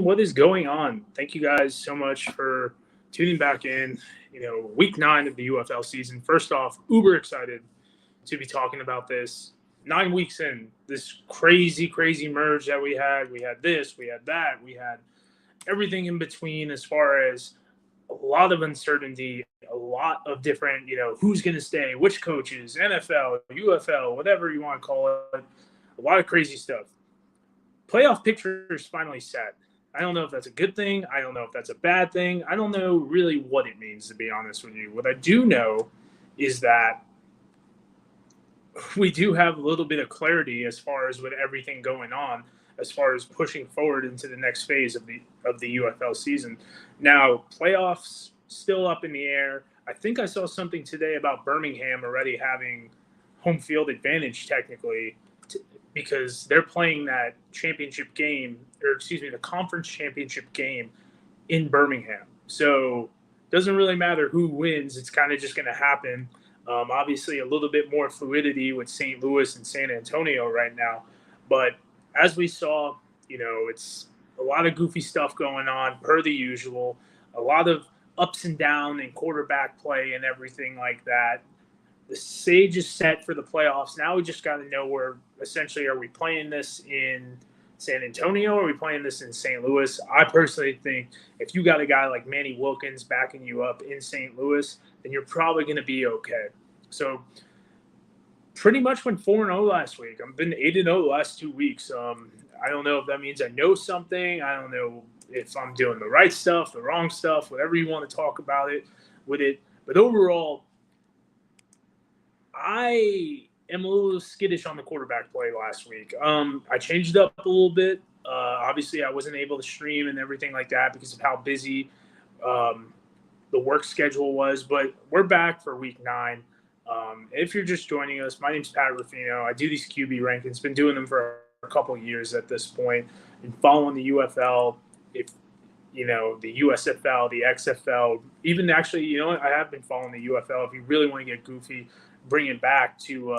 what is going on? Thank you guys so much for tuning back in. Week 9 of the UFL season. First off, uber excited to be talking about this. 9 weeks in, this crazy, crazy merge that we had. We had this, we had that, we had everything in between as far as a lot of uncertainty, a lot of different, who's going to stay, which coaches, NFL, UFL, whatever you want to call it. A lot of crazy stuff. Playoff picture is finally set. I don't know if that's a good thing. I don't know if that's a bad thing. I don't know really what it means, to be honest with you. What I do know is that we do have a little bit of clarity as far as with everything going on, as far as pushing forward into the next phase of the UFL season. Now, playoffs still up in the air. I think I saw something today about Birmingham already having home field advantage technically, because they're playing that championship game, the conference championship game in Birmingham. So it doesn't really matter who wins. It's kind of just going to happen. Obviously, a little bit more fluidity with St. Louis and San Antonio right now. But as we saw, it's a lot of goofy stuff going on, per the usual. A lot of ups and downs in quarterback play and everything like that. The stage is set for the playoffs. Now we just got to know where, essentially, are we playing this in San Antonio or are we playing this in St. Louis? I personally think if you got a guy like Manny Wilkins backing you up in St. Louis, then you're probably going to be okay. So pretty much went 4-0 last week. I've been 8-0 the last 2 weeks. I don't know if that means I know something. I don't know if I'm doing the right stuff, the wrong stuff, whatever you want to talk about it with it. But overall, I am a little skittish on the quarterback play last week. I changed it up a little bit. Obviously, I wasn't able to stream and everything like that because of how busy the work schedule was. But we're back for week 9. If you're just joining us, my name's Pat Ruffino. I do these QB rankings. Been doing them for a couple of years at this point. Been following the UFL, the USFL, the XFL. Even actually, I have been following the UFL. If you really want to get goofy, bring it back to,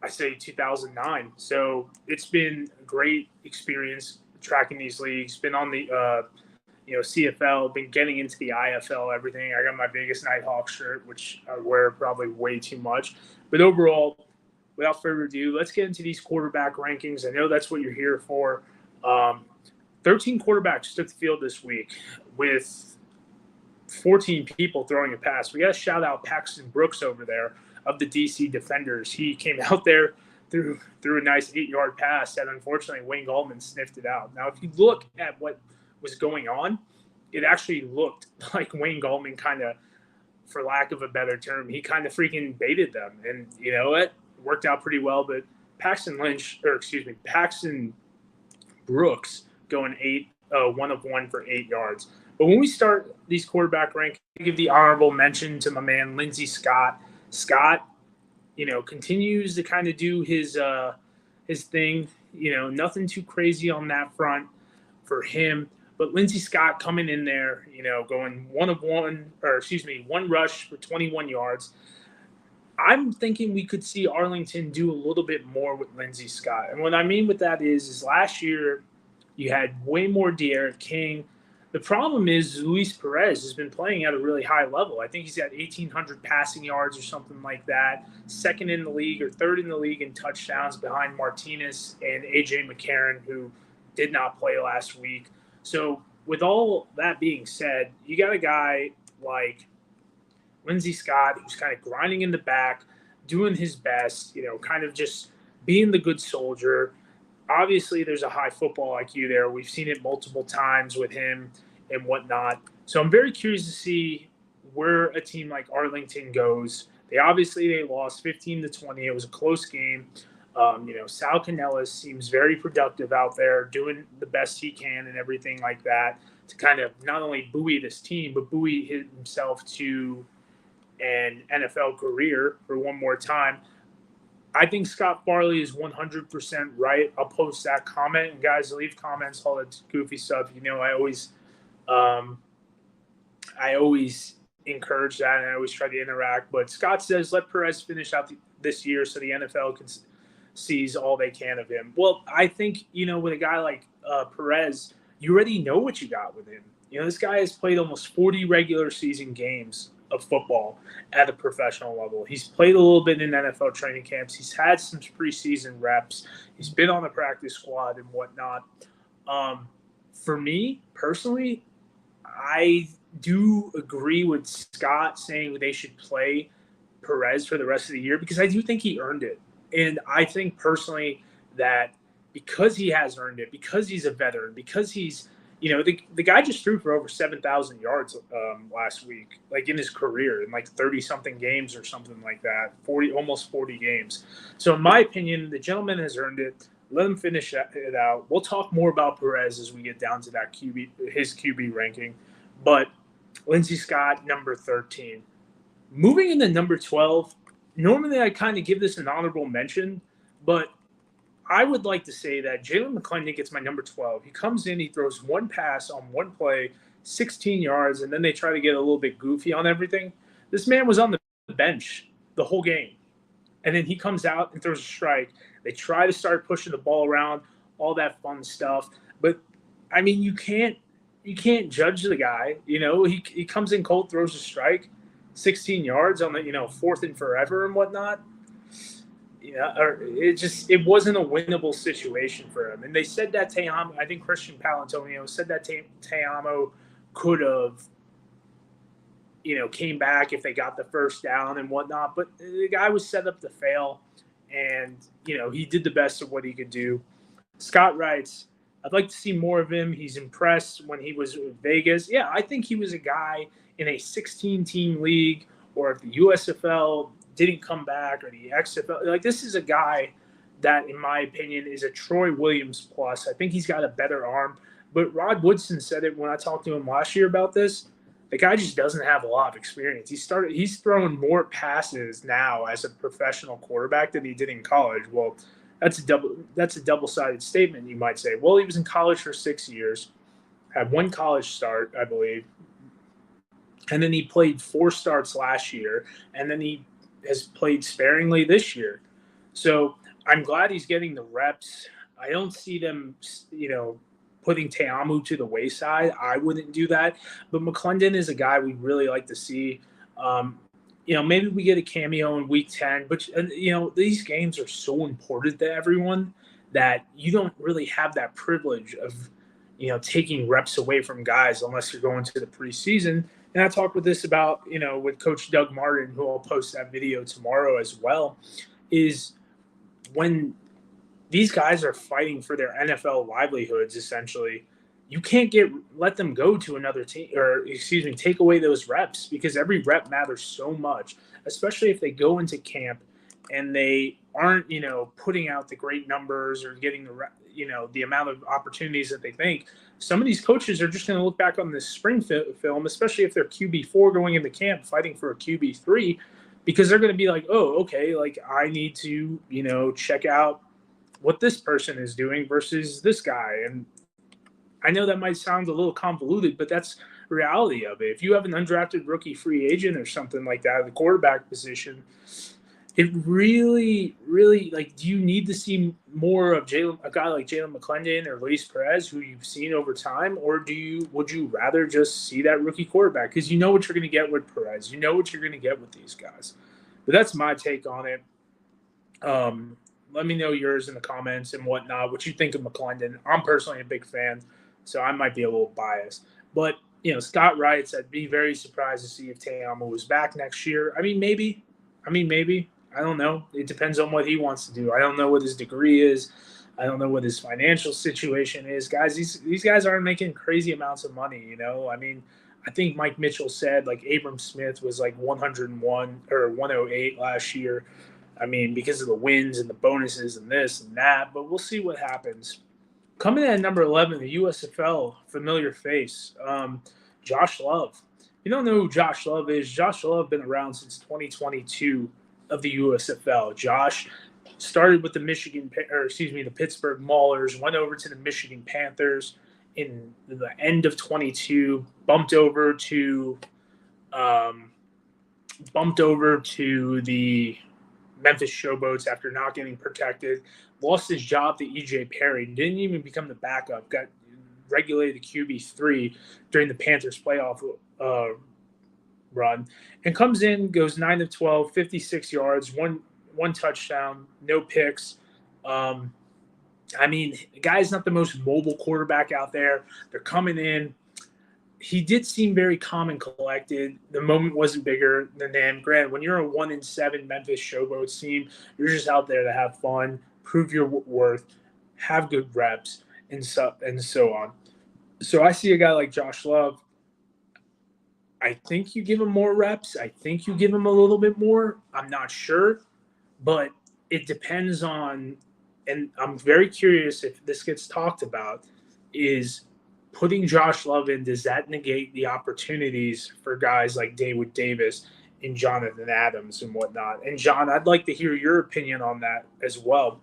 I say 2009. So it's been a great experience tracking these leagues. Been on the, CFL, been getting into the IFL, everything. I got my Vegas Nighthawk shirt, which I wear probably way too much. But overall, without further ado, let's get into these quarterback rankings. I know that's what you're here for. 13 quarterbacks took the field this week with 14 people throwing a pass. We got to shout out Paxton Brooks over there of the DC Defenders. He came out there, threw a nice 8-yard pass that unfortunately Wayne Gallman sniffed it out. Now, if you look at what was going on, it actually looked like Wayne Gallman kind of, for lack of a better term, he kind of freaking baited them. And you know what? It worked out pretty well. But Paxton Brooks going 1 of 1 for 8 yards. But when we start these quarterback rankings, I give the honorable mention to my man, Lindsey Scott. Scott, continues to kind of do his thing. Nothing too crazy on that front for him. But Lindsey Scott coming in there, going 1 of 1, one rush for 21 yards. I'm thinking we could see Arlington do a little bit more with Lindsey Scott. And what I mean with that is last year you had way more De'Aaron King. The problem is Luis Perez has been playing at a really high level. I think he's got 1,800 passing yards or something like that. Second in the league or third in the league in touchdowns behind Martinez and A.J. McCarron, who did not play last week. So with all that being said, you got a guy like Lindsey Scott who's kind of grinding in the back, doing his best, kind of just being the good soldier. Obviously, there's a high football IQ there. We've seen it multiple times with him and whatnot. So I'm very curious to see where a team like Arlington goes. They lost 15-20. It was a close game. Sal Canellis seems very productive out there, doing the best he can and everything like that to kind of not only buoy this team, but buoy himself to an NFL career for one more time. I think Scott Farley is 100% right. I'll post that comment. And guys, leave comments, all that goofy stuff. I always encourage that, and I always try to interact. But Scott says, let Perez finish out this year so the NFL sees all they can of him. Well, I think, with a guy like Perez, you already know what you got with him. This guy has played almost 40 regular season games of football at a professional level. He's played a little bit in NFL training camps. He's had some preseason reps. He's been on the practice squad and whatnot. For me personally, I do agree with Scott saying they should play Perez for the rest of the year because I do think he earned it. And I think personally that because he has earned it, because he's a veteran, because he's, the guy just threw for over 7,000 yards last week, like in his career, in like 30-something games or something like that, almost 40 games. So in my opinion, the gentleman has earned it. Let him finish it out. We'll talk more about Perez as we get down to that his QB ranking. But Lindsey Scott, number 13. Moving into number 12, normally I kind of give this an honorable mention, but I would like to say that Jalen McClendon gets my number 12. He comes in, he throws one pass on one play, 16 yards, and then they try to get a little bit goofy on everything. This man was on the bench the whole game. And then he comes out and throws a strike. They try to start pushing the ball around, all that fun stuff. But, I mean, you can't judge the guy. He comes in cold, throws a strike, 16 yards on the, fourth and forever and whatnot. It wasn't a winnable situation for him. And they said that Te'amo, I think Christian Palantonio said that Te'amo could have, came back if they got the first down and whatnot. But the guy was set up to fail, and, he did the best of what he could do. Scott writes, I'd like to see more of him. He's impressed when he was with Vegas. Yeah, I think he was a guy in a 16-team league, or if the USFL didn't come back, or the XFL. Like, this is a guy that, in my opinion, is a Troy Williams plus. I think he's got a better arm. But Rod Woodson said it when I talked to him last year about this. The guy just doesn't have a lot of experience. He's throwing more passes now as a professional quarterback than he did in college. Well, that's a double-sided statement, you might say. Well, he was in college for 6 years, had one college start, I believe, and then he played 4 starts last year, and then he has played sparingly this year. So I'm glad he's getting the reps. I don't see them, putting Te'amo to the wayside. I wouldn't do that. But McClendon is a guy we'd really like to see. Maybe we get a cameo in week 10. But, these games are so important to everyone that you don't really have that privilege of, taking reps away from guys unless you're going to the preseason. And I talked with this about, with Coach Doug Martin, who I'll post that video tomorrow as well, is when these guys are fighting for their NFL livelihoods, essentially, you can't let them go to another team, or take away those reps, because every rep matters so much, especially if they go into camp and they aren't, putting out the great numbers or getting the amount of opportunities that they think. Some of these coaches are just going to look back on this spring film, especially if they're QB4 going into camp fighting for a QB3, because they're going to be like, oh, okay, like I need to, check out what this person is doing versus this guy. And I know that might sound a little convoluted, but that's the reality of it. If you have an undrafted rookie free agent or something like that, the quarterback position, it really, really, do you need to see more of a guy like Jalen McClendon or Luis Perez, who you've seen over time, or would you rather just see that rookie quarterback? Because you know what you're going to get with Perez. You know what you're going to get with these guys. But that's my take on it. Let me know yours in the comments and whatnot, what you think of McClendon. I'm personally a big fan, so I might be a little biased. But, Scott writes, I'd be very surprised to see if Te'amo was back next year. I mean, maybe. I don't know. It depends on what he wants to do. I don't know what his degree is. I don't know what his financial situation is. Guys, these guys aren't making crazy amounts of money, I mean, I think Mike Mitchell said, Abram Smith was 101 or 108 last year. I mean, because of the wins and the bonuses and this and that. But we'll see what happens. Coming in at number 11, the USFL, familiar face, Josh Love. If you don't know who Josh Love is, Josh Love been around since 2022 of the USFL. Josh started with the Pittsburgh Maulers, went over to the Michigan Panthers in the end of 22, bumped over to the Memphis Showboats after not getting protected, lost his job to EJ Perry, didn't even become the backup, got regulated to QB3 during the Panthers playoff run, and comes in, goes 9 of 12, 56 yards, one touchdown, no picks. The guy's not the most mobile quarterback out there. They're coming in. He did seem very calm and collected. The moment wasn't bigger than him. Grant, when you're a 1-7 Memphis Showboats team, you're just out there to have fun, prove your worth, have good reps, and so on. So I see a guy like Josh Love. I think you give him more reps. I think you give him a little bit more. I'm not sure, but it depends on, and I'm very curious if this gets talked about, is putting Josh Love in, does that negate the opportunities for guys like David Davis and Jonathan Adams and whatnot? And John, I'd like to hear your opinion on that as well.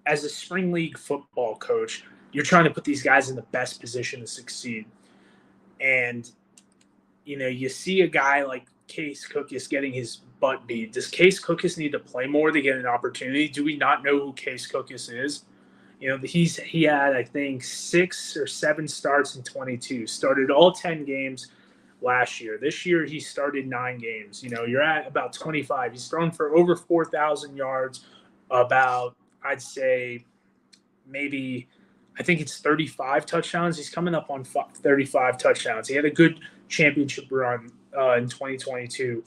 As a spring league football coach, you're trying to put these guys in the best position to succeed. And, you see a guy like Case Cookus getting his butt beat. Does Case Cookus need to play more to get an opportunity? Do we not know who Case Cookus is? He had, I think, 6 or 7 starts in 22. Started all 10 games last year. This year, he started 9 games. You're at about 25. He's thrown for over 4,000 yards, about, I'd say, maybe, I think it's 35 touchdowns. He's coming up on 35 touchdowns. He had a good championship run in 2022.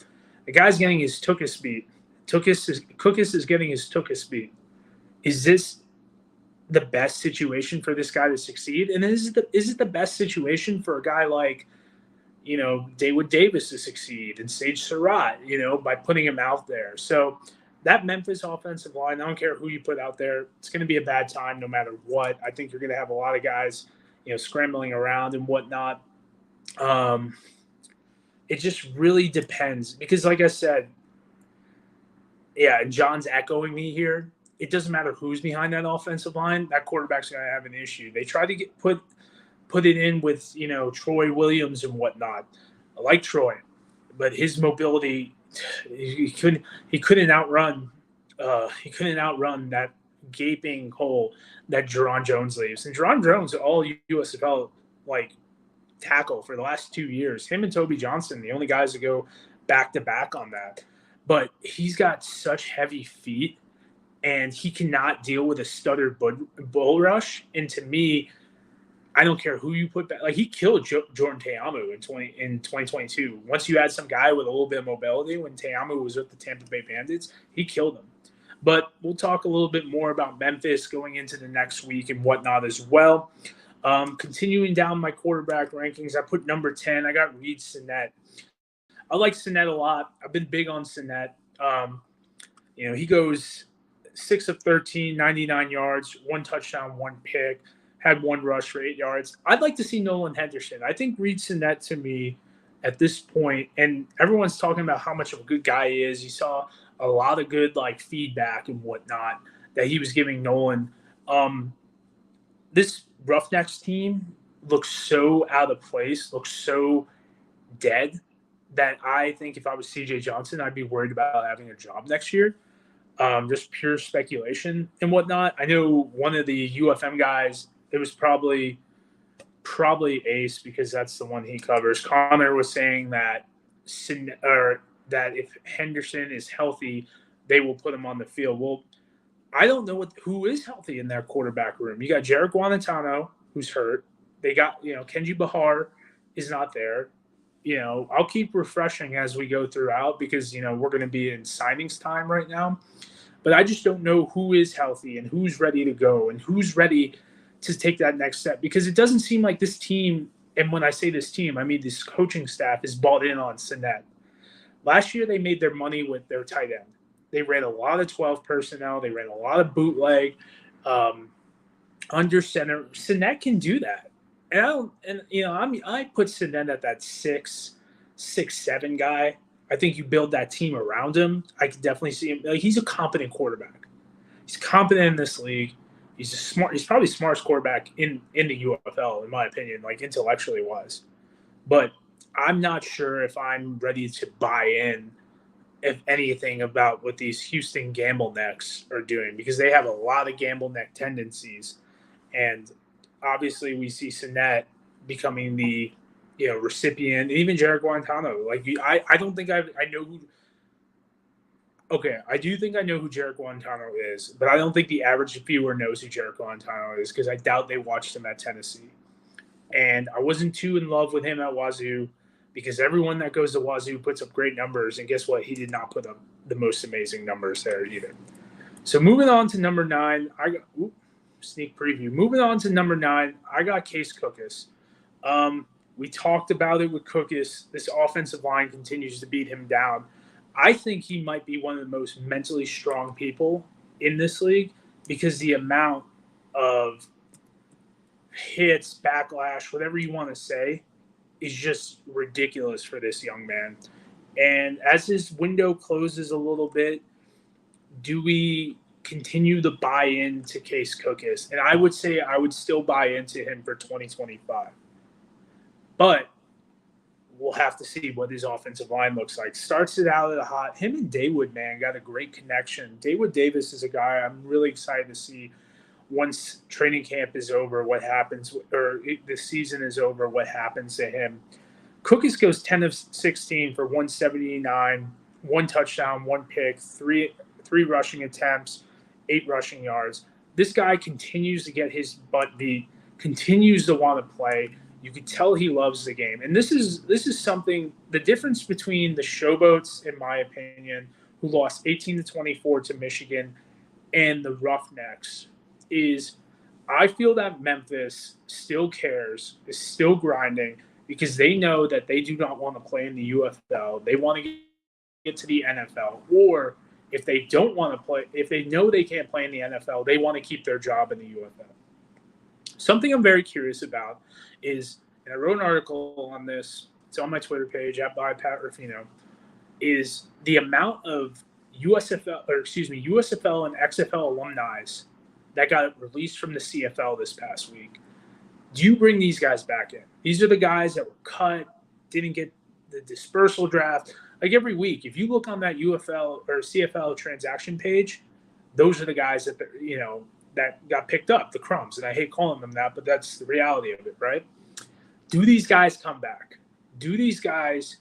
The guy's getting his Tookus beat. Cookus is getting his Tookus beat. Is this the best situation for this guy to succeed? And is it the best situation for a guy like, David Davis to succeed and Sage Surratt, by putting him out there? So that Memphis offensive line, I don't care who you put out there, it's going to be a bad time no matter what. I think you're going to have a lot of guys, scrambling around and whatnot. It just really depends because, like I said, and John's echoing me here, it doesn't matter who's behind that offensive line, that quarterback's going to have an issue. They try to put it in with, Troy Williams and whatnot. I like Troy, but his mobility, he couldn't outrun that gaping hole that Jerron Jones leaves. And Jerron Jones, all USFL tackle for the last 2 years. Him and Toby Johnson, the only guys to go back to back on that. But he's got such heavy feet, and he cannot deal with a stuttered bull rush. And to me, I don't care who you put back. He killed Jordan Teamu in 2022. Once you had some guy with a little bit of mobility, when Teamu was with the Tampa Bay Bandits, he killed him. But we'll talk a little bit more about Memphis going into the next week and whatnot as well. Continuing down my quarterback rankings, I put number 10. I got Reed Sinnett. I like Sinnett a lot. I've been big on Sinnett. He goes 6 of 13, 99 yards, 1 touchdown, 1 pick. Had 1 rush for 8 yards. I'd like to see Nolan Henderson. I think Reed Sinnett, to me, at this point, and everyone's talking about how much of a good guy he is. You saw a lot of good feedback and whatnot that he was giving Nolan. This Roughnecks team looks so out of place, looks so dead, that I think if I was CJ Johnson, I'd be worried about having a job next year. Just pure speculation and whatnot. I know one of the UFM guys, it was probably Ace, because that's the one he covers. Connor was saying that that if Henderson is healthy, they will put him on the field. Well, I don't know who is healthy in their quarterback room. You got Jarek Guantanamo, who's hurt. They got, Kenji Bahar is not there. I'll keep refreshing as we go throughout because, we're going to be in signings time right now. But I just don't know who is healthy and who's ready to go and who's ready to take that next step, because it doesn't seem like this team, and when I say this team, I mean this coaching staff, is bought in on Sinnett. Last year, they made their money with their tight end. They ran a lot of 12 personnel. They ran a lot of bootleg under center. Sinnett can do that. I put Sinnett at that 6'7" guy. I think you build that team around him. I can definitely see him. He's a competent quarterback. He's competent in this league. He's probably the smartest quarterback in the UFL, in my opinion, intellectually wise. But I'm not sure if I'm ready to buy in if anything, about what these Houston Gamble necks are doing, because they have a lot of Gamble neck tendencies. And obviously we see Sinet becoming the recipient, even Jared Guantano. Like I don't think I know who. Okay, I do think I know who Jared Guantano is, but I don't think the average viewer knows who Jared Guantano is, because I doubt they watched him at Tennessee. And I wasn't too in love with him at Wazoo, because everyone that goes to Wazoo puts up great numbers, and guess what? He did not put up the most amazing numbers there either. So moving on to number 9, I got sneak preview. Moving on to number 9, I got Case Cookus. We talked about it with Cookus. This offensive line continues to beat him down. I think he might be one of the most mentally strong people in this league, because the amount of hits, backlash, whatever you want to say, is just ridiculous for this young man. And as his window closes a little bit, do we continue to buy into Case Cookus? And I would say I would still buy into him for 2025. But we'll have to see what his offensive line looks like. Starts it out at a hot. Him and Daywood, man, got a great connection. Daywood Davis is a guy I'm really excited to see once training camp is over, what happens, or the season is over, what happens to him. Cookus goes 10 of 16 for 179, 1 touchdown, 1 pick, three rushing attempts, 8 rushing yards. This guy continues to get his butt beat, continues to want to play. You could tell he loves the game. And this is something, the difference between the Showboats, in my opinion, who lost 18-24 to Michigan, and the Roughnecks, is I feel that Memphis still cares, is still grinding, because they know that they do not want to play in the UFL. They want to get to the NFL. Or if they don't want to play, if they know they can't play in the NFL, they want to keep their job in the UFL. Something I'm very curious about is, and I wrote an article on this, it's on my Twitter page, @byPatRuffino, is the amount of USFL and XFL alumni that got released from the CFL this past week. Do you bring these guys back in? These are the guys that were cut, didn't get the dispersal draft. Like every week, if you look on that UFL or CFL transaction page, those are the guys that that got picked up, the crumbs. And I hate calling them that, but that's the reality of it, right? Do these guys come back? Do these guys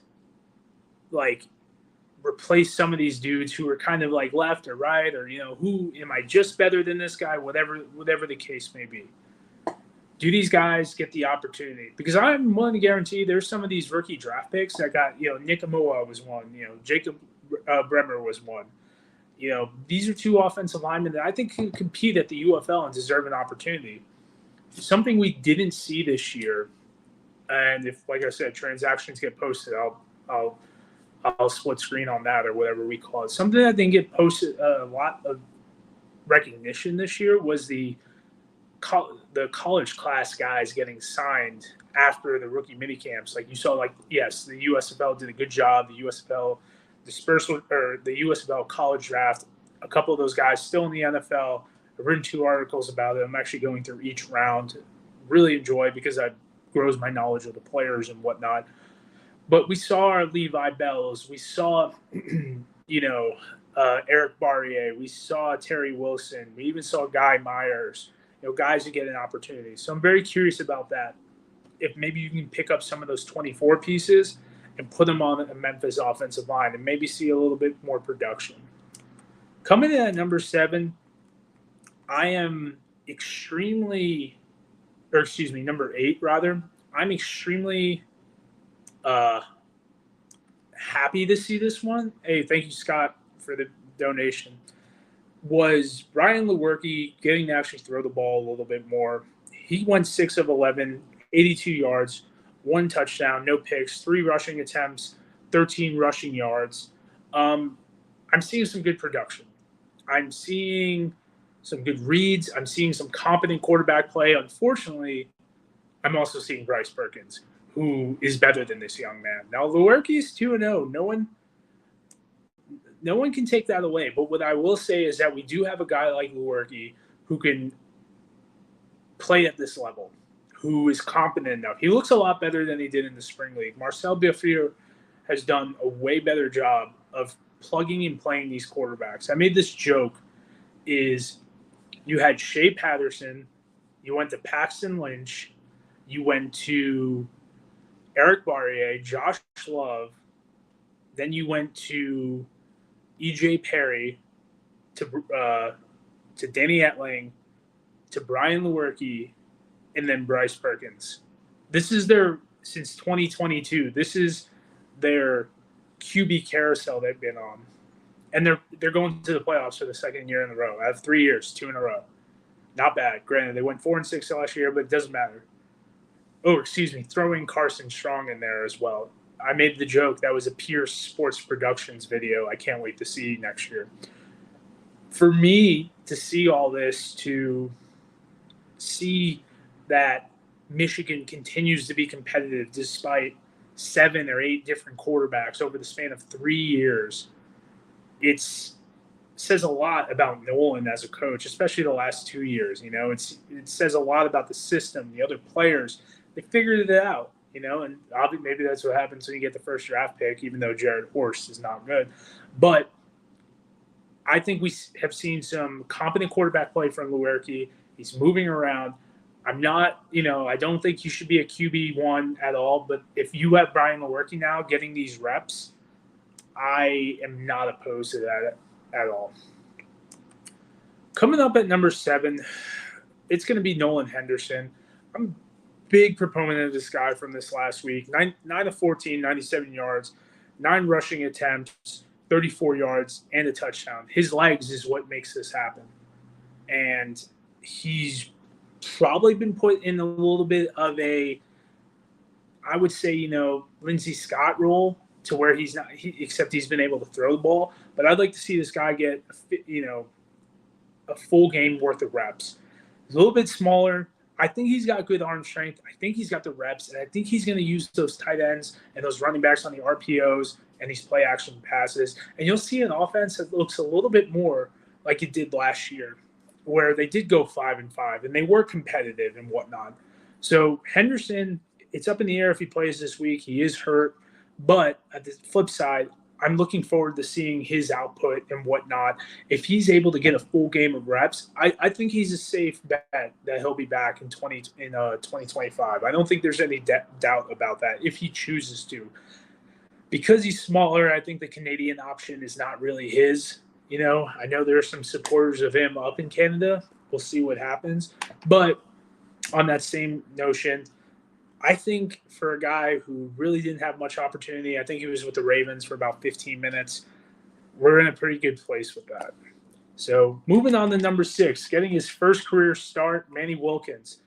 replace some of these dudes who are kind of left or right, or who am I just better than this guy? Whatever the case may be. Do these guys get the opportunity? Because I'm willing to guarantee there's some of these rookie draft picks that got, Nick Amoa was one, Jacob Bremer was one. These are 2 offensive linemen that I think can compete at the UFL and deserve an opportunity. Something we didn't see this year, and if, like I said, transactions get posted, I'll split screen on that, or whatever we call it. Something that didn't get posted a lot of recognition this year was the college class guys getting signed after the rookie mini camps. Like you saw, yes, the USFL did a good job. The USFL dispersal, or the USFL college draft, a couple of those guys still in the NFL. I've written 2 articles about it. I'm actually going through each round. Really enjoy, because that grows my knowledge of the players and whatnot. But we saw our Levi Bells. We saw, Eric Barrier. We saw Terry Wilson. We even saw Guy Myers. Guys who get an opportunity. So I'm very curious about that. If maybe you can pick up some of those 24 pieces and put them on a Memphis offensive line and maybe see a little bit more production. Coming in at number 7, I am number 8 rather. I'm extremely happy to see this one. Hey, thank you, Scott, for the donation. Was Brian Lewerke getting to actually throw the ball a little bit more. He went 6 of 11, 82 yards, 1 touchdown, no picks, 3 rushing attempts, 13 rushing yards. I'm seeing some good production. I'm seeing some good reads. I'm seeing some competent quarterback play. Unfortunately, I'm also seeing Bryce Perkins, who is better than this young man. Now, Lewerke is 2-0. No one can take that away. But what I will say is that we do have a guy like Lewerke who can play at this level, who is competent enough. He looks a lot better than he did in the spring league. Marcel Biafir has done a way better job of plugging and playing these quarterbacks. I made this joke is you had Shea Patterson, you went to Paxton Lynch, you went to Eric Barrier, Josh Love, then you went to E.J. Perry, to Danny Etling, to Brian Lewerke, and then Bryce Perkins. This is their, since 2022, this is their QB carousel they've been on. And they're going to the playoffs for the second year in a row. I have 3 years, 2 in a row. Not bad. Granted, they went 4-6 last year, but it doesn't matter. Oh, excuse me, throwing Carson Strong in there as well. I made the joke that was a Pierce Sports Productions video. I can't wait to see next year. For me to see all this, to see that Michigan continues to be competitive despite 7 or 8 different quarterbacks over the span of 3 years, it says a lot about Nolan as a coach, especially the last 2 years. It says a lot about the system, the other players. They figured it out, and obviously maybe that's what happens when you get the first draft pick, even though Jared Horst is not good. But I think we have seen some competent quarterback play from Lewerke. He's moving around. I'm not, I don't think he should be a QB1 at all. But if you have Brian Lewerke now getting these reps, I am not opposed to that at all. Coming up at number 7, it's going to be Nolan Henderson. I'm a big proponent of this guy from this last week. 9 of 14, 97 yards, 9 rushing attempts, 34 yards, and a touchdown. His legs is what makes this happen. And he's probably been put in a little bit of a, I would say, Lindsey Scott role, to where he's not, except he's been able to throw the ball. But I'd like to see this guy get, a full game worth of reps. He's a little bit smaller. I think he's got good arm strength. I think he's got the reps, and I think he's going to use those tight ends and those running backs on the RPOs and these play action passes. And you'll see an offense that looks a little bit more like it did last year, where they did go 5-5 and they were competitive and whatnot. So Henderson, it's up in the air if he plays this week. He is hurt. But at the flip side, I'm looking forward to seeing his output and whatnot. If he's able to get a full game of reps, I think he's a safe bet that he'll be back in 2025. I don't think there's any doubt about that if he chooses to. Because he's smaller, I think the Canadian option is not really his. I know there are some supporters of him up in Canada. We'll see what happens. But on that same notion, I think for a guy who really didn't have much opportunity, I think he was with the Ravens for about 15 minutes, we're in a pretty good place with that. So moving on to number 6, getting his first career start, Manny Wilkins.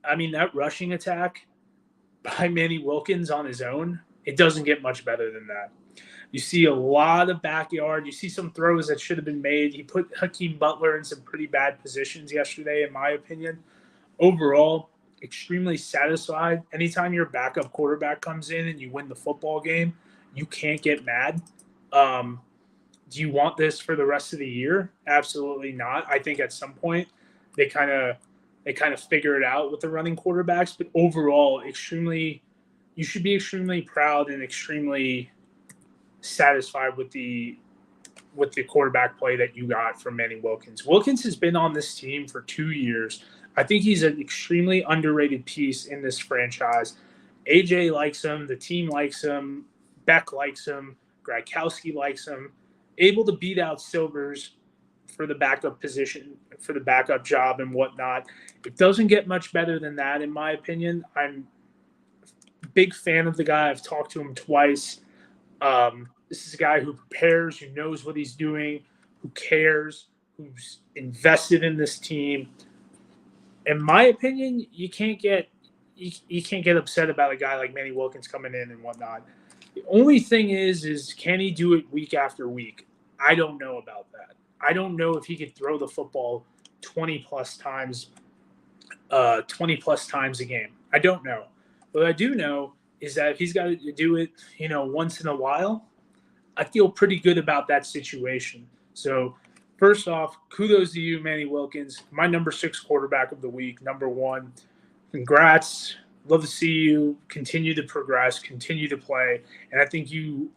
I mean, that rushing attack by Manny Wilkins on his own, it doesn't get much better than that. You see a lot of backyard. You see some throws that should have been made. He put Hakeem Butler in some pretty bad positions yesterday, in my opinion. Overall, extremely satisfied. Anytime your backup quarterback comes in and you win the football game, you can't get mad. Do you want this for the rest of the year? Absolutely not. I think at some point they kind of figure it out with the running quarterbacks, but overall, you should be extremely proud and extremely satisfied with the quarterback play that you got from Manny Wilkins. Wilkins has been on this team for 2 years. I think he's an extremely underrated piece in this franchise. AJ likes him. The team likes him. Beck likes him. Gradkowski likes him. Able to beat out Silvers for the backup position, for the backup job and whatnot. It doesn't get much better than that, in my opinion. I'm a big fan of the guy. I've talked to him twice. This is a guy who prepares, who knows what he's doing, who cares, who's invested in this team. In my opinion, you can't get upset about a guy like Manny Wilkins coming in and whatnot. The only thing is can he do it week after week? I don't know about that. I don't know if he could throw the football 20 plus times a game. I don't know. What I do know is that if he's got to do it, once in a while, I feel pretty good about that situation. So first off, kudos to you, Manny Wilkins, my number 6 quarterback of the week, number 1. Congrats. Love to see you continue to progress, continue to play. And I think you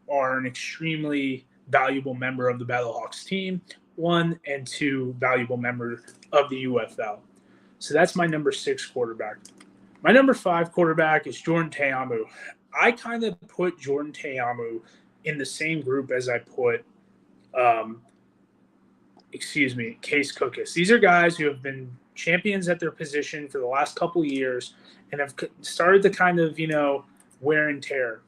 are an extremely valuable member of the Battlehawks team, 1, and 2 valuable member of the UFL. So that's my number 6 quarterback. My number 5 quarterback is Jordan Ta'amu. I kind of put Jordan Ta'amu in the same group as I put, Case Cookus. These are guys who have been champions at their position for the last couple of years and have started to kind of, wear and tear.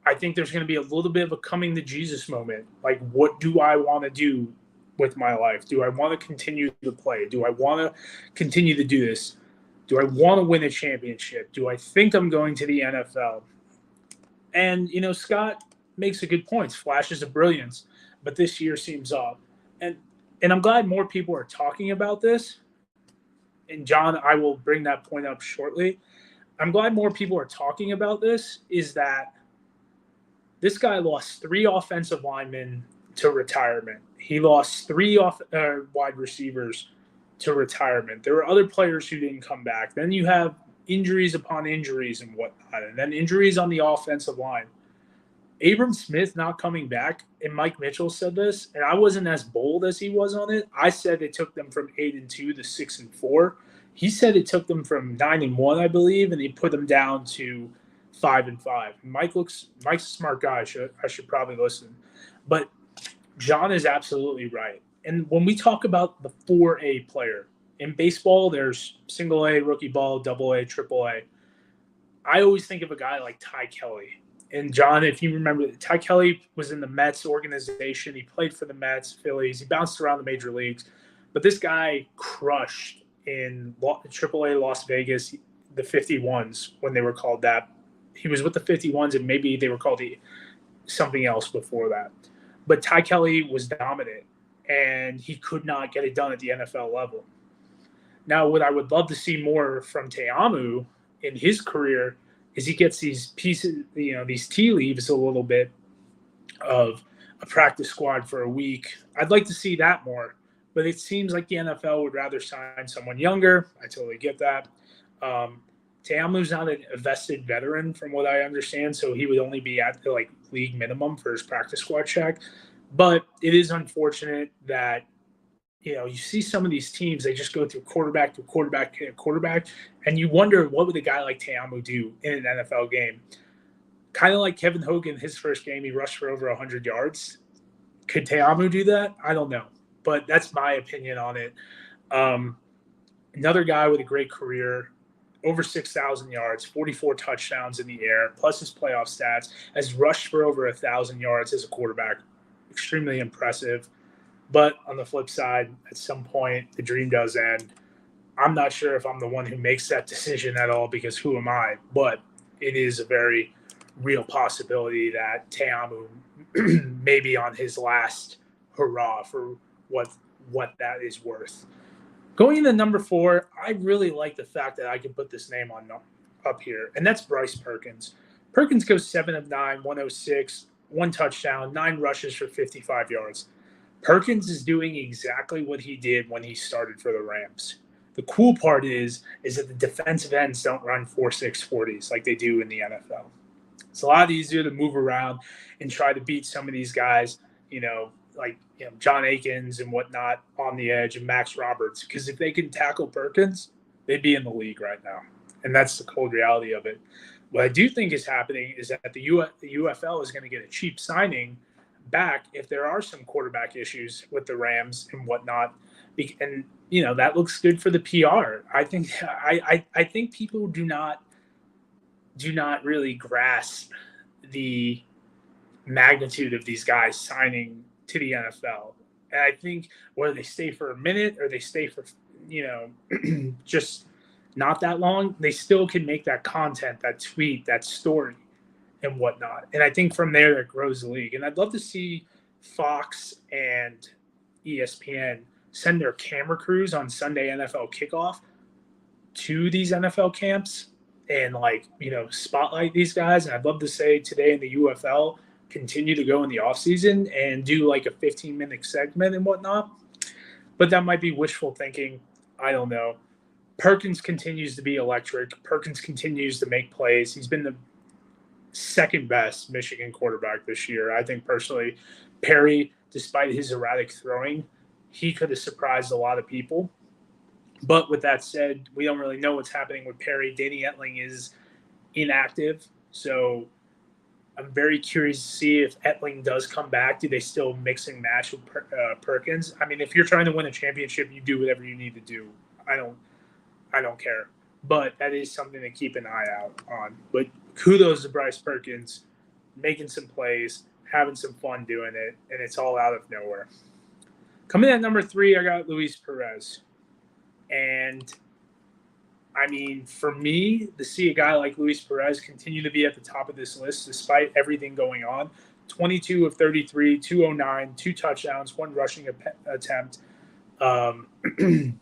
I think there's going to be a little bit of a coming to Jesus moment. Like, what do I want to do with my life? Do I want to continue to play? Do I want to continue to do this? Do I want to win a championship? Do I think I'm going to the NFL? And, Scott makes a good point, flashes of brilliance, but this year seems off. And I'm glad more people are talking about this. And, John, I will bring that point up shortly. I'm glad more people are talking about this, is that this guy lost 3 offensive linemen to retirement. He lost 3 wide receivers to retirement. There were other players who didn't come back. Then you have injuries upon injuries and whatnot, and then injuries on the offensive line. Abram Smith not coming back, and Mike Mitchell said this, and I wasn't as bold as he was on it. I said it took them from 8-2 to 6-4. He said it took them from 9-1, I believe, and he put them down to 5-5. Mike's a smart guy. I should probably listen. But John is absolutely right. And when we talk about the 4A player, in baseball, there's single A, rookie ball, double A, triple A. I always think of a guy like Ty Kelly. And John, if you remember, Ty Kelly was in the Mets organization. He played for the Mets, Phillies. He bounced around the major leagues. But this guy crushed in AAA Las Vegas, the 51s, when they were called that. He was with the 51s, and maybe they were called something else before that. But Ty Kelly was dominant, and he could not get it done at the NFL level. Now, what I would love to see more from Ta'amu in his career is he gets these pieces, these tea leaves a little bit of a practice squad for a week. I'd like to see that more, but it seems like the NFL would rather sign someone younger. I totally get that. Ta'amu's not a vested veteran from what I understand, so he would only be at the league minimum for his practice squad check. But it is unfortunate that you see some of these teams, they just go through quarterback to quarterback to quarterback, and you wonder what would a guy like Ta'amu do in an NFL game. Kind of like Kevin Hogan, his first game, he rushed for over 100 yards. Could Ta'amu do that? I don't know, but that's my opinion on it. Another guy with a great career, over 6,000 yards, 44 touchdowns in the air, plus his playoff stats, has rushed for over 1,000 yards as a quarterback. Extremely impressive. But on the flip side, at some point, the dream does end. I'm not sure if I'm the one who makes that decision at all, because who am I? But it is a very real possibility that Ta'amu may be on his last hurrah for what that is worth. Going into number 4, I really like the fact that I can put this name on up here, and that's Bryce Perkins. Perkins goes 7 of 9, 106, 1 touchdown, 9 rushes for 55 yards. Perkins is doing exactly what he did when he started for the Rams. The cool part is that the defensive ends don't run 4.6 40s like they do in the NFL. It's a lot easier to move around and try to beat some of these guys, like John Akins and whatnot on the edge, and Max Roberts, because if they can tackle Perkins, they'd be in the league right now. And that's the cold reality of it. What I do think is happening is that the UFL is going to get a cheap signing back if there are some quarterback issues with the Rams and whatnot. And, that looks good for the PR. I think people do not really grasp the magnitude of these guys signing to the NFL. And I think whether they stay for a minute or they stay for, just not that long, they still can make that content, that tweet, that story and whatnot. And I think from there, that grows the league. And I'd love to see Fox and ESPN send their camera crews on Sunday NFL kickoff to these NFL camps and spotlight these guys. And I'd love to say today in the UFL, continue to go in the off season and do a 15-minute segment and whatnot. But that might be wishful thinking. I don't know. Perkins continues to be electric. Perkins continues to make plays. He's been the second best Michigan quarterback this year. I think personally, Perry, despite his erratic throwing, he could have surprised a lot of people. But with that said, we don't really know what's happening with Perry. Danny Etling is inactive, so I'm very curious to see if Etling does come back. Do they still mix and match with Perkins? I mean, if you're trying to win a championship, you do whatever you need to do. I don't care. But that is something to keep an eye out on. But kudos to Bryce Perkins making some plays, having some fun doing it, and it's all out of nowhere. Coming at number 3, I got Luis Perez. And I mean, for me, to see a guy like Luis Perez continue to be at the top of this list despite everything going on, 22 of 33, 209, 2 touchdowns, 1 rushing attempt, 1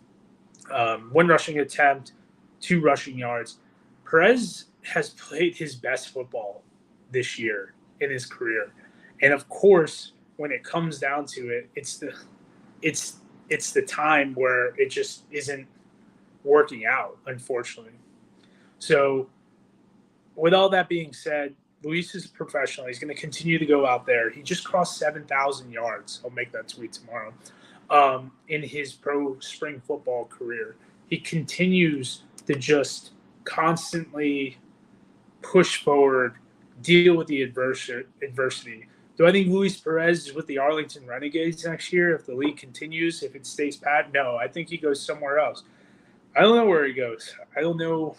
rushing attempt, 2 rushing yards. Perez has played his best football this year in his career. And of course, when it comes down to it, it's the time where it just isn't working out, unfortunately. So with all that being said, Luis is a professional. He's going to continue to go out there. He just crossed 7,000 yards. I'll make that tweet tomorrow. In his pro spring football career, he continues to just constantly push forward, deal with the adversity. Do I think Luis Perez is with the Arlington Renegades next year if the league continues, if it stays pat? No, I think he goes somewhere else. I don't know where he goes. I don't know.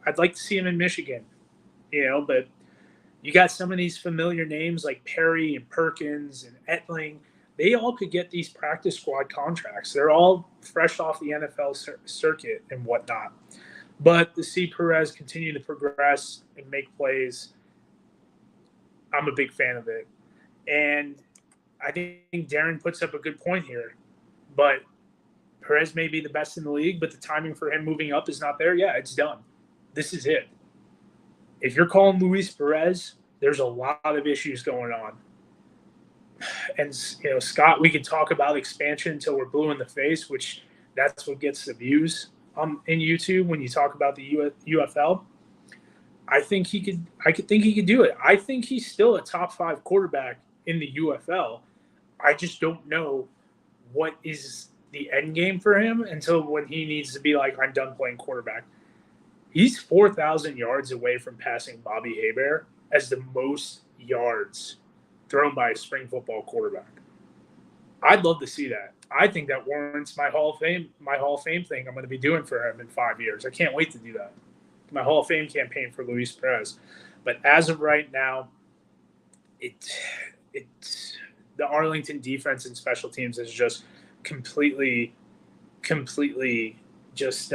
I'd like to see him in Michigan, but you got some of these familiar names like Perry and Perkins and Etling. They all could get these practice squad contracts. They're all fresh off the NFL circuit and whatnot. But to see Perez continue to progress and make plays, I'm a big fan of it. And I think Darren puts up a good point here. But Perez may be the best in the league, but the timing for him moving up is not there. Yeah, it's done. This is it. If you're calling Luis Perez, there's a lot of issues going on. And, Scott, we could talk about expansion until we're blue in the face, which that's what gets the views in YouTube when you talk about the UFL. I think he could do it. I think he's still a top 5 quarterback in the UFL. I just don't know what is the end game for him until when he needs to be like, I'm done playing quarterback. He's 4,000 yards away from passing Bobby Hebert as the most yards thrown by a spring football quarterback. I'd love to see that. I think that warrants my Hall of Fame thing I'm going to be doing for him in 5 years. I can't wait to do that. My Hall of Fame campaign for Luis Perez. But as of right now, it's the Arlington defense and special teams is just completely just completely just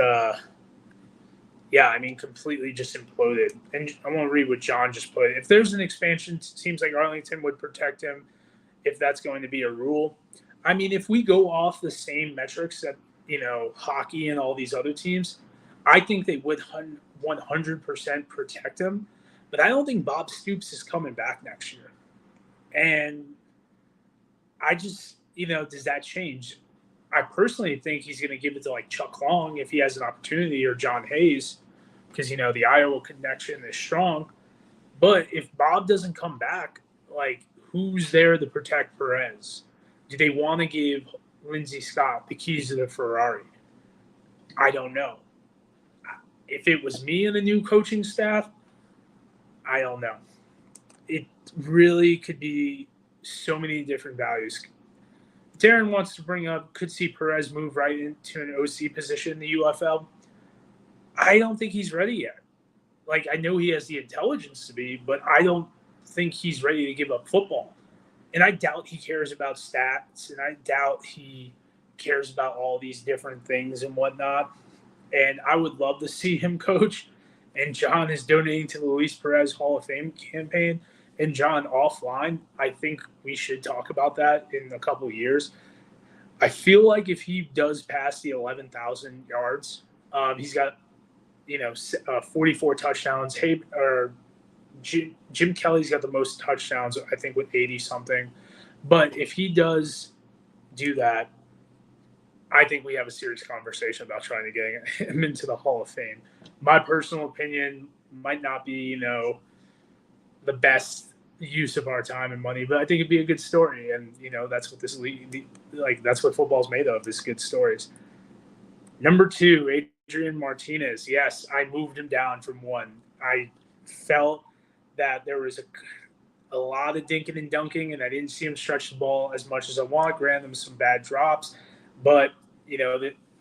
imploded. And I want to read what John just put. If there's an expansion, it seems like Arlington would protect him if that's going to be a rule. I mean, if we go off the same metrics that, hockey and all these other teams, I think they would 100% protect him. But I don't think Bob Stoops is coming back next year. And I just, does that change? I personally think he's going to give it to like Chuck Long if he has an opportunity, or John Hayes, because, the Iowa connection is strong. But if Bob doesn't come back, like, who's there to protect Perez? Do they want to give Lindsey Scott the keys to the Ferrari? I don't know. If it was me and the new coaching staff, I don't know. It really could be so many different values. Darren wants to bring up, could see Perez move right into an OC position in the UFL. I don't think he's ready yet. Like, I know he has the intelligence to be, but I don't think he's ready to give up football. And I doubt he cares about stats, and I doubt he cares about all these different things and whatnot. And I would love to see him coach. And John is donating to the Luis Perez Hall of Fame campaign. And John, offline, I think we should talk about that in a couple of years. I feel like if he does pass the 11,000 yards, he's got, 44 touchdowns. Jim Kelly's got the most touchdowns, I think, with 80-something. But if he does do that, I think we have a serious conversation about trying to get him into the Hall of Fame. My personal opinion might not be, the the best use of our time and money, but I think it'd be a good story. And, that's what this league, that's what football's made of, is good stories. Number 2, Adrian Martinez. Yes, I moved him down from 1. I felt that there was a lot of dinking and dunking, and I didn't see him stretch the ball as much as I want. Granted, them some bad drops, but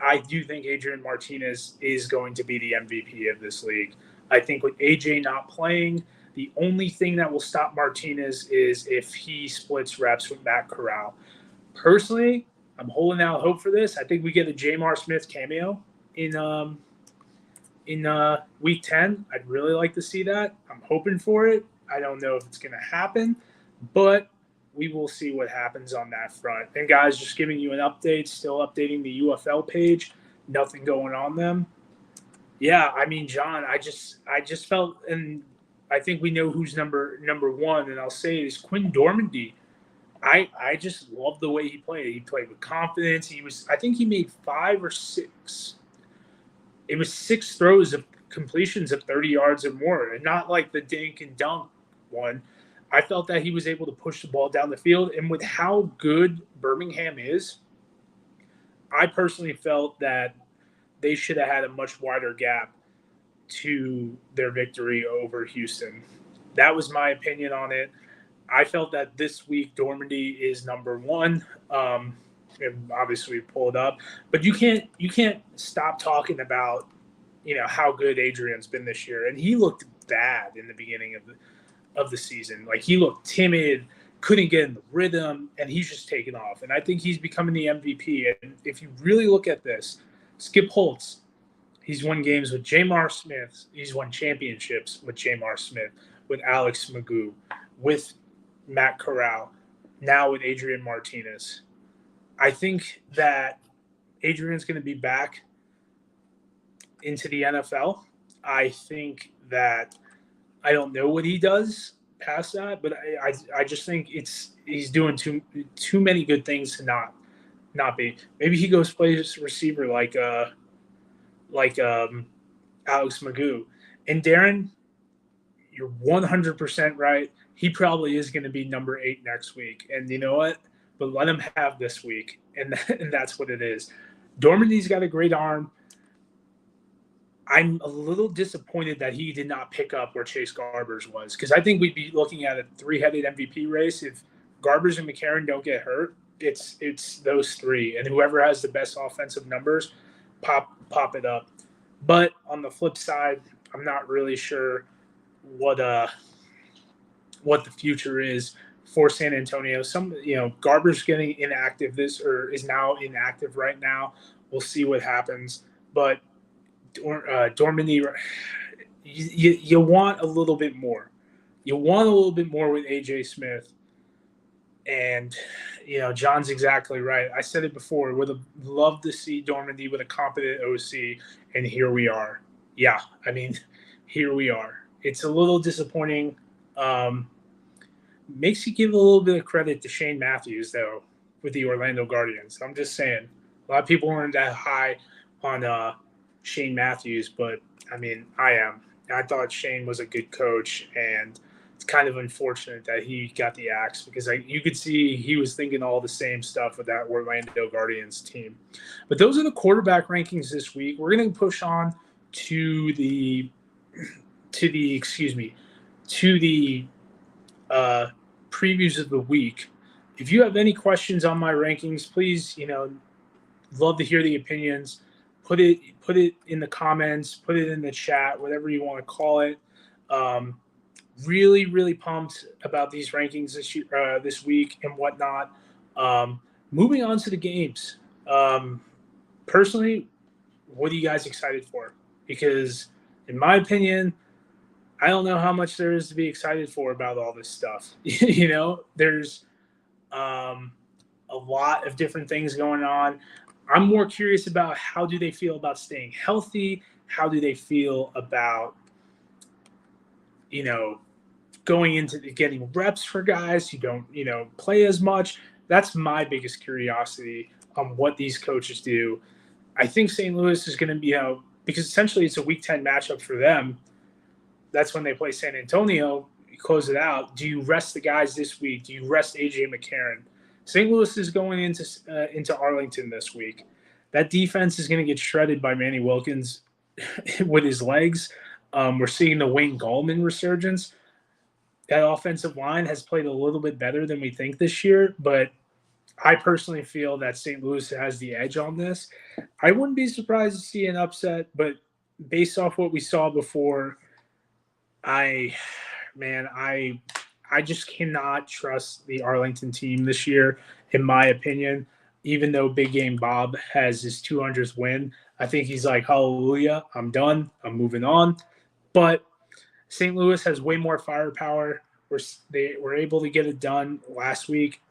I do think Adrian Martinez is going to be the MVP of this league. I think with AJ not playing, the only thing that will stop Martinez is if he splits reps with Matt Corral. Personally, I'm holding out hope for this. I think we get a Jamar Smith cameo in week 10. I'd really like to see that. I'm hoping for it. I don't know if it's going to happen, but we will see what happens on that front. And guys, just giving you an update, still updating the UFL page. Nothing going on them. Yeah, I mean, John, I just felt, and I think we know who's number 1, and I'll say it is Quinn Dormandy. I just love the way he played. He played with confidence. I think he made 5 or 6. It was 6 throws of completions of 30 yards or more, and not like the dink and dunk one. I felt that he was able to push the ball down the field, and with how good Birmingham is, I personally felt that they should have had a much wider gap to their victory over Houston. That was my opinion on it. I felt that this week Dormandy is number 1. And obviously we pulled up, but you can't stop talking about how good Adrian's been this year, and he looked bad in the beginning of the season. Like, he looked timid, couldn't get in the rhythm, and he's just taken off. And I think he's becoming the MVP. And if you really look at this, Skip Holtz, he's won games with Jamar Smith. He's won championships with Jamar Smith, with Alex Magoo, with Matt Corral, now with Adrian Martinez. I think that Adrian's going to be back into the NFL. I think that I don't know what he does past that, but I just think he's doing too many good things to not be. Maybe he goes plays receiver like Alex Magoo. And Darren, you're 100% right. He probably is going to be number 8 next week. And you know what? But let him have this week, and that's what it is. Dormandy's got a great arm. I'm a little disappointed that he did not pick up where Chase Garbers was, because I think we'd be looking at a 3-headed MVP race. If Garbers and McCarron don't get hurt, it's those 3, and whoever has the best offensive numbers, pop it up. But on the flip side, I'm not really sure what the future is for San Antonio. Garber's getting inactive is now inactive right now. We'll see what happens. But Dormandy, you want a little bit more. You want a little bit more with AJ Smith. And, John's exactly right. I said it before. Would have loved to see Dormandy with a competent OC, and here we are. Yeah, I mean, here we are. It's a little disappointing. Makes you give a little bit of credit to Shane Matthews, though, with the Orlando Guardians. I'm just saying. A lot of people weren't that high on Shane Matthews, but, I mean, I am. I thought Shane was a good coach, and it's kind of unfortunate that he got the axe, because you could see he was thinking all the same stuff with that Orlando Guardians team. But those are the quarterback rankings this week. We're going to push on to the previews of the week. If you have any questions on my rankings, please, love to hear the opinions. Put it in the comments, put it in the chat, whatever you want to call it. Really, really pumped about these rankings this week and whatnot. Moving on to the games. Personally, what are you guys excited for? Because in my opinion, I don't know how much there is to be excited for about all this stuff. There's a lot of different things going on. I'm more curious about how do they feel about staying healthy? How do they feel about, going into getting reps for guys who don't, play as much? That's my biggest curiosity on what these coaches do. I think St. Louis is going to be, because essentially it's a Week 10 matchup for them. That's when they play San Antonio. close it out, do you rest the guys this week? Do you rest AJ McCarron? St. Louis is going into Arlington this week. That defense is going to get shredded by Manny Wilkins with his legs. We're seeing the Wayne Gallman resurgence. That offensive line has played a little bit better than we think this year, but I personally feel that St. Louis has the edge on this. I wouldn't be surprised to see an upset, but based off what we saw before, I just cannot trust the Arlington team this year, in my opinion. Even though Big Game Bob has his 200th win, I think he's like, hallelujah, I'm done, I'm moving on. But St. Louis has way more firepower. They were able to get it done last week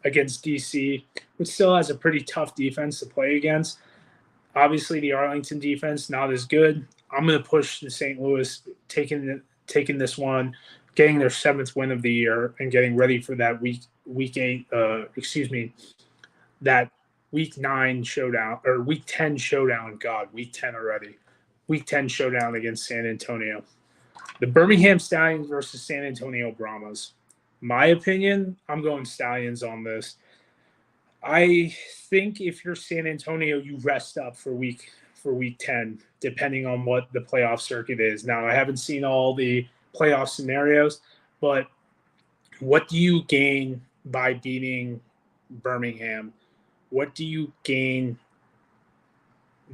against DC, which still has a pretty tough defense to play against. Obviously, the Arlington defense not as good. I'm going to push the St. Louis taking this one, getting their 7th win of the year, and getting ready for that that week 9 showdown or week 10 showdown. God, week 10 already. Week 10 showdown against San Antonio. The Birmingham Stallions versus San Antonio Brahmas. My opinion, I'm going Stallions on this. I think if you're San Antonio, you rest up for week 10, depending on what the playoff circuit is. Now, I haven't seen all the playoff scenarios, but what do you gain by beating Birmingham? What do you gain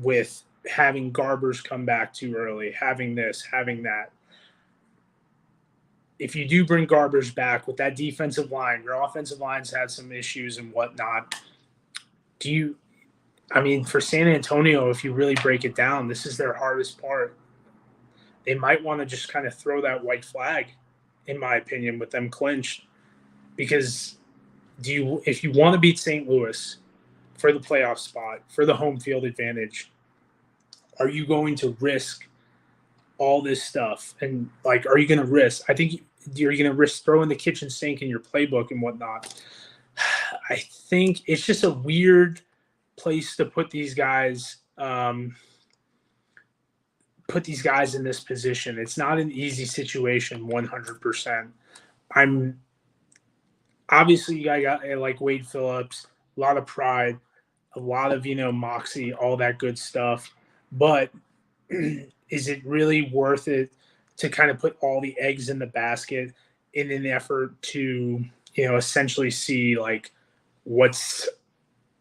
with having Garbers come back too early, having this, having that? If you do bring Garbers back with that defensive line, your offensive line's had some issues and whatnot. For San Antonio, if you really break it down, this is their hardest part. They might want to just kind of throw that white flag, in my opinion, with them clinched. Because if you want to beat St. Louis for the playoff spot, for the home field advantage, are you going to risk all this stuff? And, are you going to risk? I think you're going to risk throwing the kitchen sink in your playbook and whatnot. I think it's just a weird place to put these guys in this position. It's not an easy situation 100%. Obviously, you got like Wade Phillips, a lot of pride, a lot of, moxie, all that good stuff. But is it really worth it to kind of put all the eggs in the basket in an effort to, essentially see what's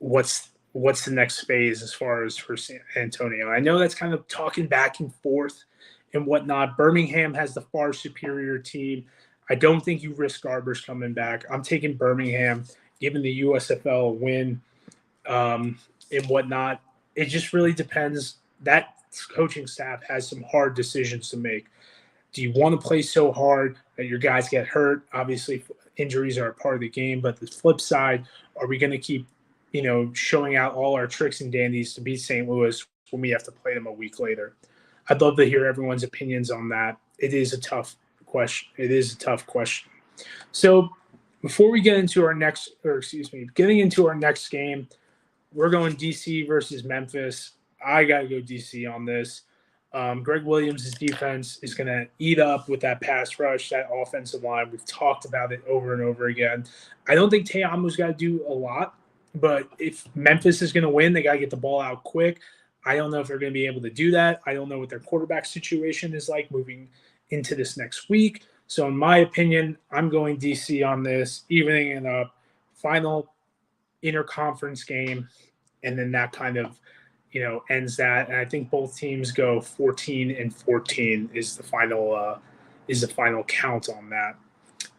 the next phase as far as for San Antonio? I know that's kind of talking back and forth and whatnot. Birmingham has the far superior team. I don't think you risk Garbers coming back. I'm taking Birmingham, giving the USFL a win and whatnot. It just really depends. That coaching staff has some hard decisions to make. Do you want to play so hard that your guys get hurt? Obviously, injuries are a part of the game. But the flip side, are we going to keep, showing out all our tricks and dandies to beat St. Louis when we have to play them a week later? I'd love to hear everyone's opinions on that. It is a tough question. So before we get into getting into our next game, we're going DC versus Memphis. I got to go DC on this. Greg Williams' defense is going to eat up with that pass rush, that offensive line. We've talked about it over and over again. I don't think Te'amu's got to do a lot, but if Memphis is going to win, they got to get the ball out quick. I don't know if they're going to be able to do that. I don't know what their quarterback situation is like moving into this next week. So in my opinion, I'm going DC on this, evening it up, final interconference game, and then that kind of ends that. And I think both teams go 14-14 is the final count on that.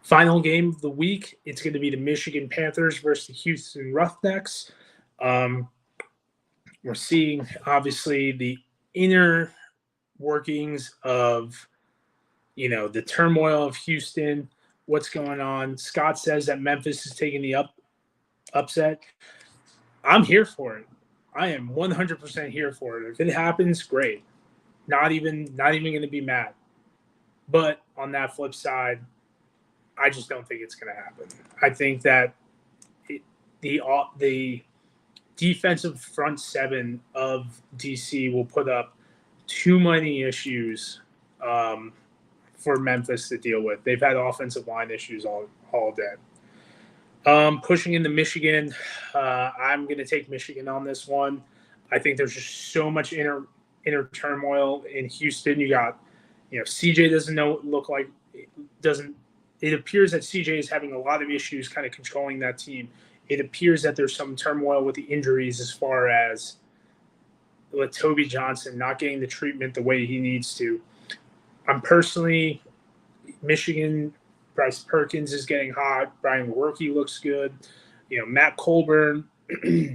Final game of the week, it's going to be the Michigan Panthers versus the Houston Roughnecks. We're seeing, obviously, the inner workings of, the turmoil of Houston, what's going on. Scott says that Memphis is taking the upset. I'm here for it. I am 100% here for it. If it happens, great. Not even going to be mad. But on that flip side, I just don't think it's going to happen. I think that the defensive front seven of DC will put up too many issues for Memphis to deal with. They've had offensive line issues all day. Pushing into Michigan, I'm going to take Michigan on this one. I think there's just so much inner turmoil in Houston. You got, CJ it appears that CJ is having a lot of issues kind of controlling that team. It appears that there's some turmoil with the injuries as far as Toby Johnson not getting the treatment the way he needs to. I'm personally Michigan. Bryce Perkins is getting hot. Brian Lewerke looks good. Matt Colburn,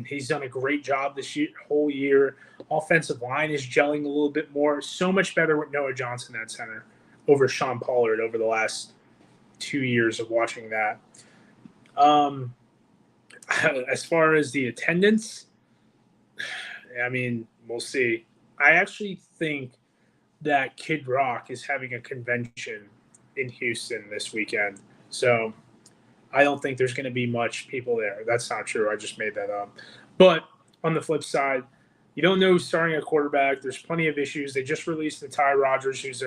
he's done a great job this whole year. Offensive line is gelling a little bit more. So much better with Noah Johnson at center over Sean Pollard over the last 2 years of watching that. As far as the attendance, I mean, we'll see. I actually think that Kid Rock is having a convention in Houston this weekend. So I don't think there's going to be much people there. That's not true. I just made that up. But on the flip side, you don't know who's starting a quarterback. There's plenty of issues. They just released Ty Rodgers, who's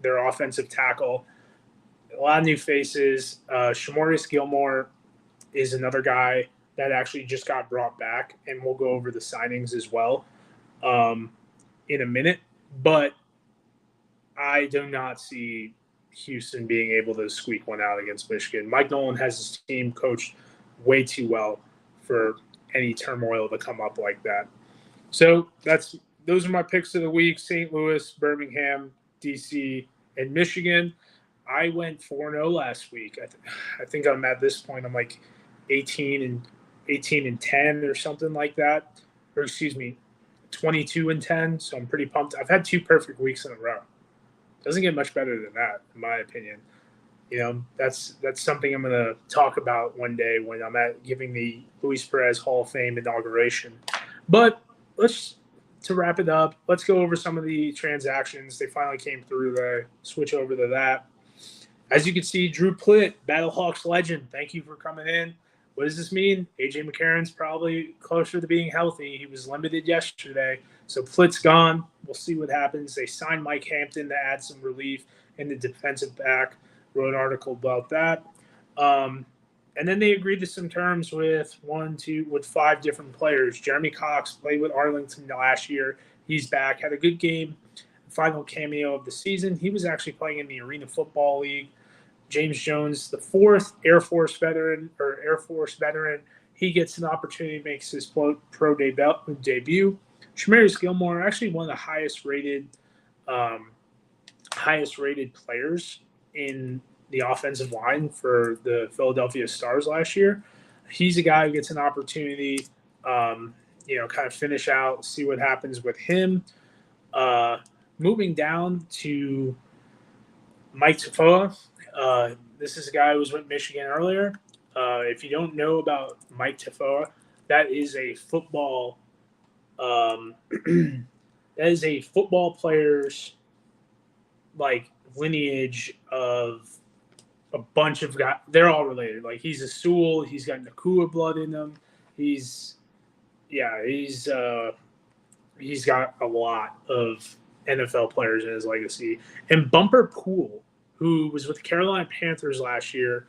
their offensive tackle. A lot of new faces. Shamorius Gilmore is another guy that actually just got brought back, and we'll go over the signings as well in a minute. But I do not see Houston being able to squeak one out against Michigan. Mike Nolan has his team coached way too well for any turmoil to come up like that. So those are my picks of the week: St. Louis, Birmingham, DC, and Michigan. I went 4-0 last week. I think I'm at this point. I'm like 18 and 10 or something like that. Or excuse me, 22 and 10. So I'm pretty pumped. I've had 2 perfect weeks in a row. Doesn't get much better than that, in my opinion. That's something I'm going to talk about one day when I'm giving the Luis Perez Hall of Fame inauguration. But to wrap it up, let's go over some of the transactions. They finally came through. Switch over to that. As you can see, Drew Plitt, Battlehawks legend. Thank you for coming in. What does this mean? A.J. McCarron's probably closer to being healthy. He was limited yesterday. So Plitt's gone. We'll see what happens. They signed Mike Hampton to add some relief in the defensive back. Wrote an article about that. And then they agreed to some terms with 5 different players. Jeremy Cox played with Arlington last year. He's back. Had a good game. Final cameo of the season. He was actually playing in the Arena Football League. James Jones, the 4th Air Force veteran. He gets an opportunity to make his pro debut. Shamarius Gilmore, actually one of the highest rated players in the offensive line for the Philadelphia Stars last year. He's a guy who gets an opportunity, kind of finish out, see what happens with him. Moving down to Mike Tafoa. This is a guy who was with Michigan earlier. If you don't know about Mike Tafoa, that is a football player's lineage of a bunch of guys. They're all related. Like, he's a Sewell. He's got Nakua blood in him. He's got a lot of NFL players in his legacy. And Bumper Poole, who was with the Carolina Panthers last year,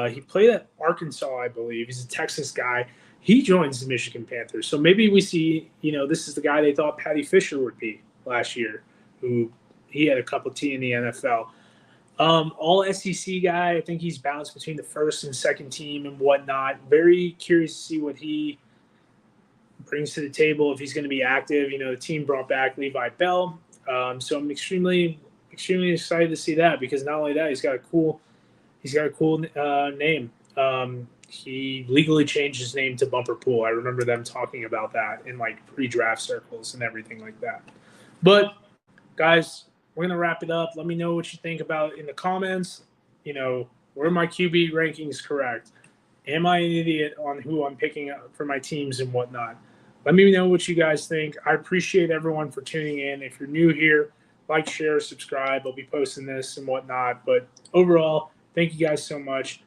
he played at Arkansas, I believe. He's a Texas guy. He joins the Michigan Panthers. So maybe we see, this is the guy they thought Patty Fisher would be last year, who he had a cup of tea in the NFL. All SEC guy. I think he's bounced between the first and second team and whatnot. Very curious to see what he brings to the table, if he's going to be active. The team brought back Levi Bell. So I'm extremely excited to see that, because not only that, he's got a cool name. He legally changed his name to Bumper Poole. I remember them talking about that in pre-draft circles and everything like that. But guys, we're gonna wrap it up. Let me know what you think about it in the comments. Were my QB rankings correct? Am I an idiot on who I'm picking up for my teams and whatnot? Let me know what you guys think. I appreciate everyone for tuning in. If you're new here, like, share, subscribe. I'll be posting this and whatnot. But overall, thank you guys so much.